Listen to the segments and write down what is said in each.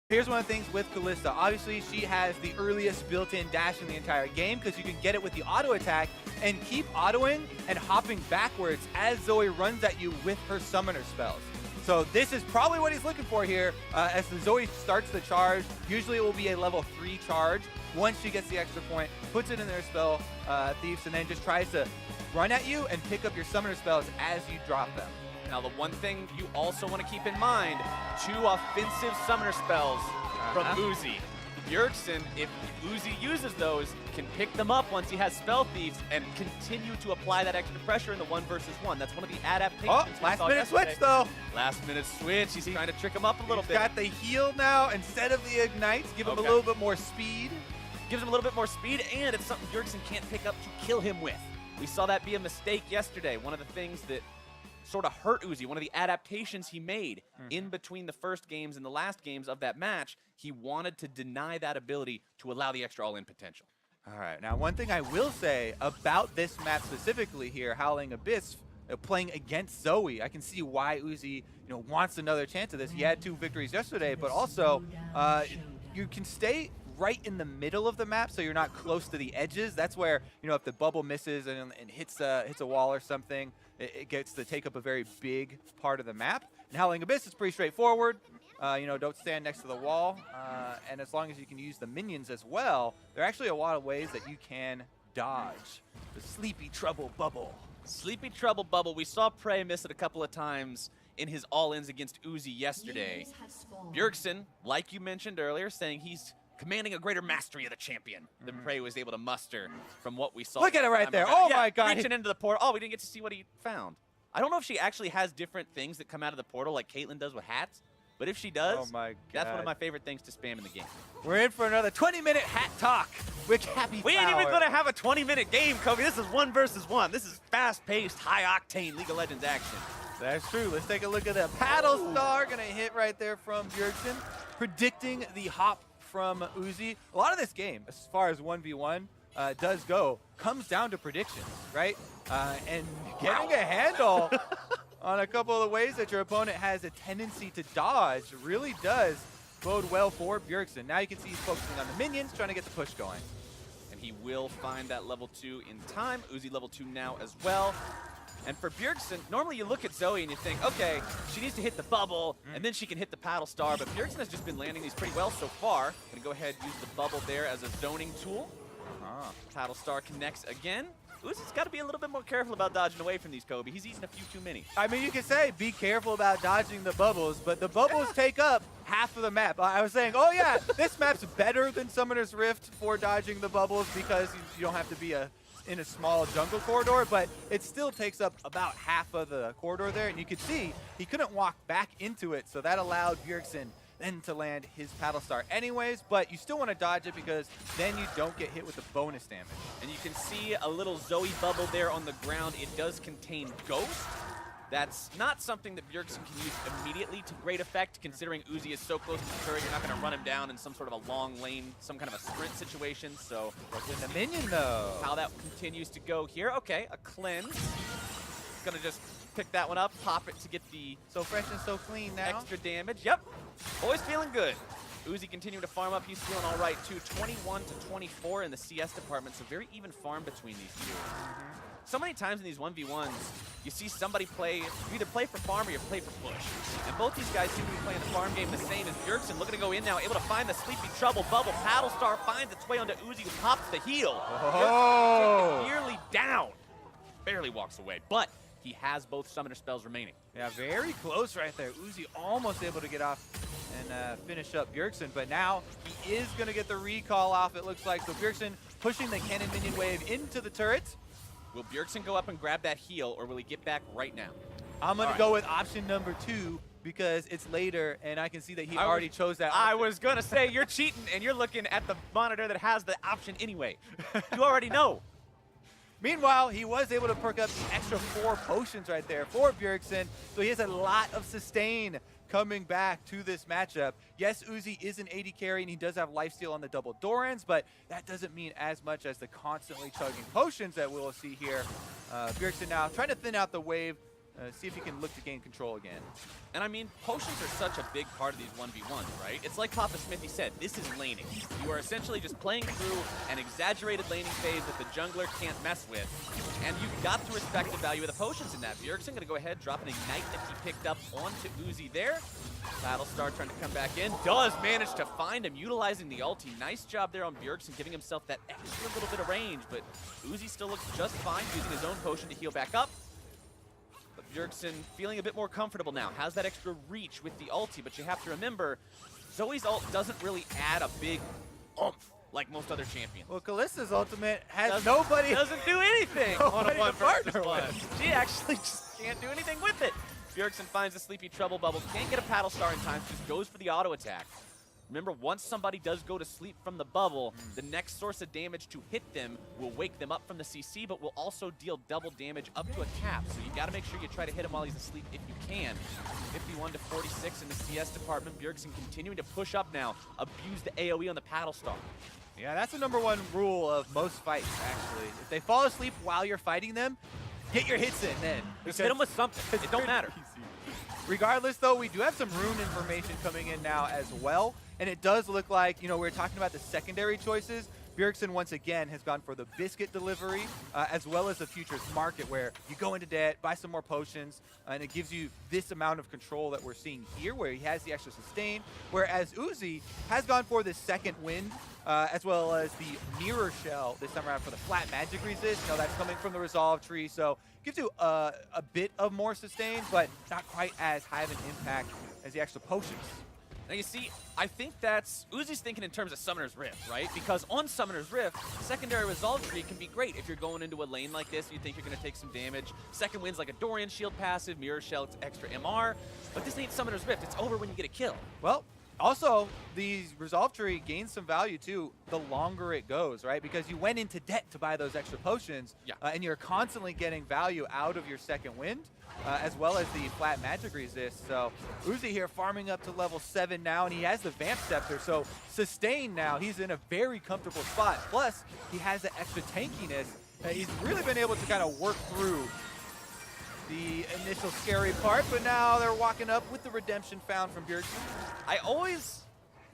Here's one of the things with Kalista. Obviously, she has the earliest built-in dash in the entire game because you can get it with the auto attack and keep autoing and hopping backwards as Zoe runs at you with her summoner spells. So this is probably what he's looking for here. As the Zoe starts the charge, usually it will be a level 3 charge. Once she gets the extra point, puts it in their spell, Thieves, and then just tries to run at you and pick up your summoner spells as you drop them. Now, the one thing you also want to keep in mind, 2 offensive summoner spells from Uzi. Bjergsen, if Uzi uses those, can pick them up once he has Spell Thieves and continue to apply that extra pressure in the 1 versus 1. That's one of the adaptations. Oh, last minute switch though. Last minute switch. He's trying to trick him up a little bit. He's got the heal now instead of the ignites. Give him a little bit more speed. Gives him a little bit more speed, and it's something Bjergsen can't pick up to kill him with. We saw that be a mistake yesterday. One of the things that sort of hurt Uzi, one of the adaptations he made in between the first games and the last games of that match, he wanted to deny that ability to allow the extra all-in potential. All right, now one thing I will say about this map specifically here, Howling Abyss, playing against Zoe, I can see why Uzi wants another chance of this. He had 2 victories yesterday, but also you can stay right in the middle of the map, so you're not close to the edges. That's where, if the bubble misses and hits a wall or something, it gets to take up a very big part of the map. And Howling Abyss is pretty straightforward. Don't stand next to the wall, and as long as you can use the minions as well, there are actually a lot of ways that you can dodge the Sleepy Trouble Bubble. Sleepy Trouble Bubble. We saw Prey miss it a couple of times in his all-ins against Uzi yesterday. Bjergsen, like you mentioned earlier, saying he's commanding a greater mastery of the champion than Prey was able to muster from what we saw. Look at it right there. Oh my God. Reaching into the portal. Oh, we didn't get to see what he found. I don't know if she actually has different things that come out of the portal like Caitlyn does with hats, but if she does, oh my God, that's one of my favorite things to spam in the game. We're in for another 20-minute hat talk with Happy We ain't even going to have a 20-minute game, Kobe. This is 1 versus 1. This is fast-paced, high-octane League of Legends action. That's true. Let's take a look at the paddle star. Going to hit right there from Bjergsen, predicting the hop from Uzi. A lot of this game, as far as 1v1 does go, comes down to predictions, right? And getting a handle on a couple of the ways that your opponent has a tendency to dodge really does bode well for Bjergsen. Now you can see he's focusing on the minions, trying to get the push going. And he will find that level 2 in time. Uzi level 2 now as well. And for Bjergsen, normally you look at Zoe and you think, okay, she needs to hit the bubble, and then she can hit the paddle star, but Bjergsen has just been landing these pretty well so far. Gonna go ahead and use the bubble there as a zoning tool. Paddle star connects again. Uzi's got to be a little bit more careful about dodging away from these, Kobe. He's eating a few too many. I mean, you can say be careful about dodging the bubbles, but the bubbles take up half of the map. I was saying, oh yeah, this map's better than Summoner's Rift for dodging the bubbles because you don't have to be in a small jungle corridor, but it still takes up about half of the corridor there, and you could see he couldn't walk back into it, so that allowed Bjergsen then to land his paddle star anyways, but you still want to dodge it because then you don't get hit with the bonus damage. And you can see a little Zoe bubble there on the ground. It does contain Ghost. That's not something that Bjergsen can use immediately to great effect, considering Uzi is so close to the turret. You're not going to run him down in some sort of a long lane, some kind of a sprint situation. So with the minion, though, how that continues to go here. Okay, a cleanse. Going to just pick that one up, pop it to get the so fresh and so clean now. Extra damage. Yep, always feeling good. Uzi continuing to farm up. He's feeling all right, too. 21 to 24 in the CS department, so very even farm between these two. So many times in these 1v1s, you see somebody play, you either play for farm or you play for push. And both these guys seem to be playing the farm game the same as Bjergsen, looking to go in now, able to find the Sleepy Trouble bubble. Paddle Star finds its way onto Uzi, who pops the heal. Oh! Nearly down. Barely walks away, but he has both summoner spells remaining. Yeah, very close right there. Uzi almost able to get off and finish up Bjergsen, but now he is going to get the recall off, it looks like. So Bjergsen pushing the cannon minion wave into the turret. Will Bjergsen go up and grab that heal, or will he get back right now? I'm going to go with option number 2 because it's later, and I can see that he already chose that option. I was going to say, you're cheating, and you're looking at the monitor that has the option anyway. You already know. Meanwhile, he was able to perk up the extra 4 potions right there for Bjergsen, so he has a lot of sustain coming back to this matchup. Yes, Uzi is an AD carry, and he does have lifesteal on the double Dorans, but that doesn't mean as much as the constantly chugging potions that we'll see here. Bjergsen now trying to thin out the wave, see if he can look to gain control again. And I mean, potions are such a big part of these 1v1s, right? It's like Papa Smithy said, this is laning. You are essentially just playing through an exaggerated laning phase that the jungler can't mess with. And you've got to respect the value of the potions in that. Bjergsen gonna go ahead, drop an Ignite that he picked up onto Uzi there. Battlestar trying to come back in. Does manage to find him, utilizing the ulti. Nice job there on Bjergsen, giving himself that extra little bit of range, but Uzi still looks just fine, using his own potion to heal back up. But Bjergsen feeling a bit more comfortable now. Has that extra reach with the ulti, but you have to remember, Zoe's ult doesn't really add a big oomph like most other champions. Well, Kalista's ultimate has nobody. Doesn't do anything on a to one versus partner one. with. She actually just can't do anything with it. Bjergsen finds the sleepy trouble bubble, can't get a paddle star in time, just goes for the auto attack. Remember, once somebody does go to sleep from the bubble, the next source of damage to hit them will wake them up from the CC, but will also deal double damage up to a cap. So you got to make sure you try to hit him while he's asleep if you can. 51 to 46 in the CS department. Bjergsen continuing to push up now. Abuse the AoE on the paddle star. Yeah, that's the #1 rule of most fights, actually. If they fall asleep while you're fighting them, get your hits in then. Just hit them with something. It don't matter. Easy. Regardless, though, we do have some rune information coming in now as well. And it does look like, you know, we're talking about the secondary choices. Bjergsen, once again, has gone for the biscuit delivery, as well as the futures market, where you go into debt, buy some more potions, and it gives you this amount of control that we're seeing here, where he has the extra sustain. Whereas Uzi has gone for the second wind, as well as the mirror shell this time around for the flat magic resist. You know, that's coming from the resolve tree, so gives you a bit of more sustain, but not quite as high of an impact as the extra potions. Now you see, I think that's, Uzi's thinking in terms of Summoner's Rift, right? Because on Summoner's Rift, secondary resolve tree can be great. If you're going into a lane like this, you think you're going to take some damage. Second wind's like a Dorian shield passive, mirror shell, it's extra MR. But this ain't Summoner's Rift, it's over when you get a kill. Well, also, the resolve tree gains some value too the longer it goes, right? Because you went into debt to buy those extra potions, and you're constantly getting value out of your second wind, as well as the flat magic resist. So Uzi here farming up to level 7 now, and he has the Vamp Scepter, so sustain now. He's in a very comfortable spot. Plus, he has the extra tankiness. He's really been able to kind of work through the initial scary part, but now they're walking up with the redemption found from Bjergsen. I always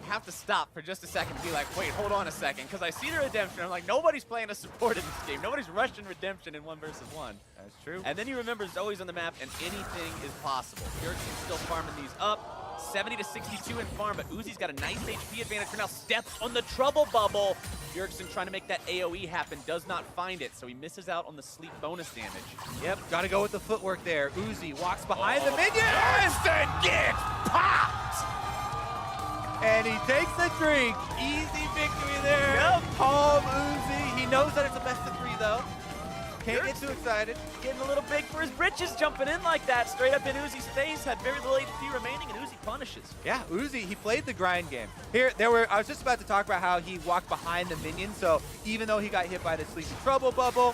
have to stop for just a second and be like, wait, hold on a second, because I see the redemption. I'm like, nobody's playing a support in this game. Nobody's rushing redemption in 1 versus 1. That's true. And then you remember Zoe's on the map, and anything is possible. Bjergsen's still farming these up. 70 to 62 in farm, but Uzi's got a nice HP advantage for now. Steps on the trouble bubble. Bjergsen trying to make that AoE happen, does not find it, so he misses out on the sleep bonus damage. Yep, got to go with the footwork there. Uzi walks behind the minion. Instant gets popped! And he takes the drink. Easy victory there. Yep. Calm Uzi. He knows that it's a best of 3, though. Can't get too excited. Getting a little big for his britches, jumping in like that, straight up in Uzi's face, had very little HP remaining, and Uzi punishes. Yeah, Uzi, he played the grind game. I was just about to talk about how he walked behind the minions, so even though he got hit by the Sleepy Trouble bubble,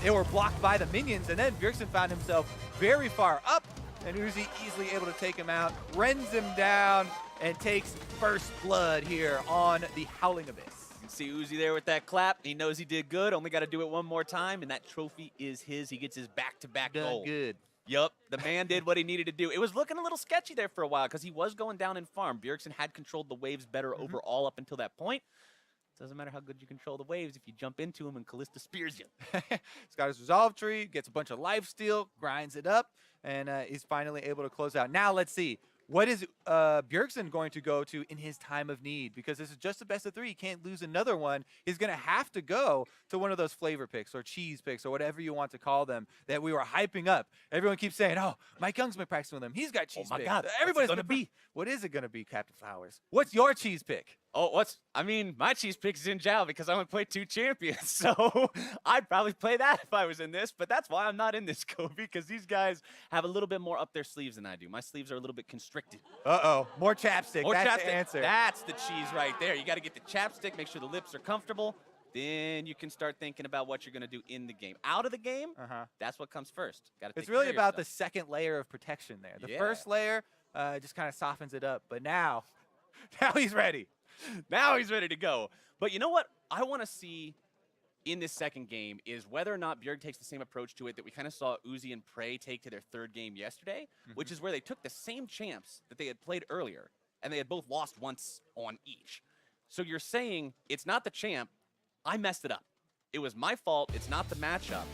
they were blocked by the minions, and then Bjergsen found himself very far up, and Uzi easily able to take him out, rends him down, and takes first blood here on the Howling Abyss. See Uzi there with that clap. He knows he did good. Only got to do it one more time, and that trophy is his. He gets his back-to-back goal. Good. Yup, the man did what he needed to do. It was looking a little sketchy there for a while because he was going down in farm. Bjergsen had controlled the waves better overall up until that point. Doesn't matter how good you control the waves if you jump into them and Kalista spears you. He's got his resolve tree, gets a bunch of lifesteal, grinds it up, and he's finally able to close out. Now let's see. What is Bjergsen going to go to in his time of need? Because this is just a best of 3. He can't lose another one. He's going to have to go to one of those flavor picks or cheese picks or whatever you want to call them that we were hyping up. Everyone keeps saying, oh, Mike Young's been practicing with him. He's got cheese picks. Oh, my God. Everybody's going to be. What is it going to be, Captain Flowers? What's your cheese pick? Oh, my cheese pick is Xin Zhao because I only play 2 champions. So I'd probably play that if I was in this, but that's why I'm not in this, Kobe, because these guys have a little bit more up their sleeves than I do. My sleeves are a little bit constricted. Uh-oh, more chapstick. More That's chapstick. the answer. That's the cheese right there. You got to get the chapstick, make sure the lips are comfortable. Then you can start thinking about what you're going to do in the game. Out of the game, that's what comes first. It's really about the second layer of protection there. The first layer just kind of softens it up, but now he's ready. Now he's ready to go. But you know what? I want to see in this second game is whether or not Bjerg takes the same approach to it that we kind of saw Uzi and Prey take to their third game yesterday, which is where they took the same champs that they had played earlier, and they had both lost once on each. So you're saying, it's not the champ, I messed it up. It was my fault, it's not the matchup.